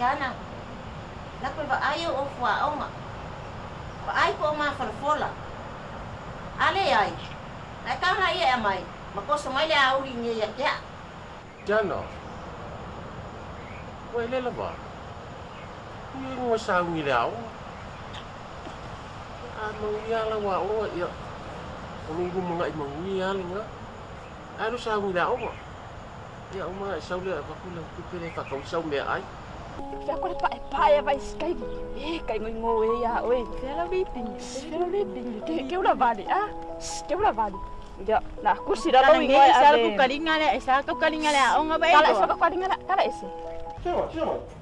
sana. Lakoy ba ayo o fua o ma. Ba ay ko ma farfola. Ale ay. Ai ka na ia mai. Makoso mai le au ringe ya ya. Jano. Wai le ba. Ni ngo sa ngi lao. Mangia la wa o ya. Nunggu mga mangia linga. Ano sa ngi lao mo. Ya uma sa le ba ku le ku pele ka kau sa me ai. Ya ko le pa vai skai. Kai ngoi ya oi. Fela meeting. Que ula vale, ah? Que ula vale. Ya, nah kursi dah tahu ingoi ave. Isa ku kalinga le o nga ba ito. Kala isa ka kalinga la, kala isi. Siapa?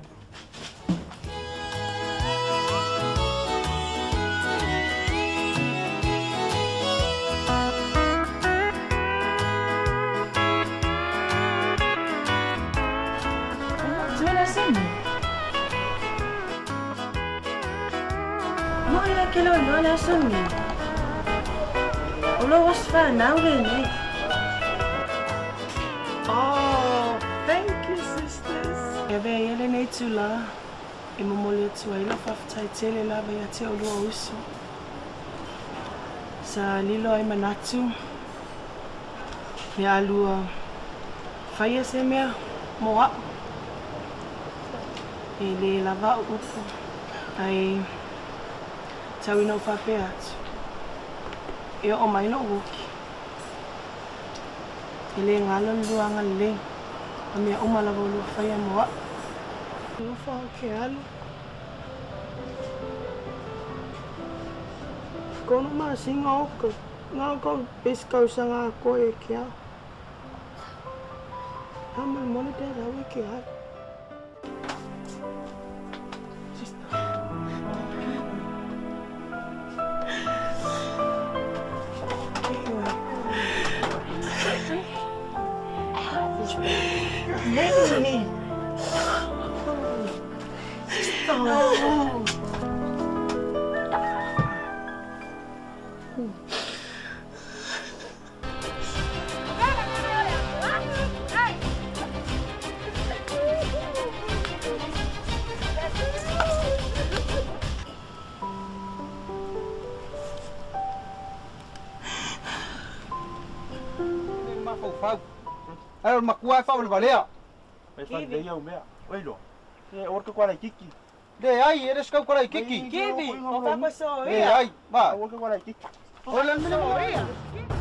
Kilo no la sunni. Ulo was fa now then. Oh, thank you sisters. Ebe yele netula. Imomole tswela fafta tele la ba yate olo uso. Sa lilo ay manatu. Ya lua. Faya semia moa. Ele lava upo. Ai Tawi no fapeat. E o mai no woki. Ele ngalon luanga le. Ami o mala bolu faya moa. No fa ke alu. Kono ma singa o ko pesca sanga ko e kia. Hamal monitor hawe ke ha. Lenny. Ai makua fa le valea. Vai fa de eu mea. Oi lo. E orka kwa kiki. De ai eres kau kwa kiki. Kiwi, o fa so De ai, ba. Orka kwa kiki. Hola, mira.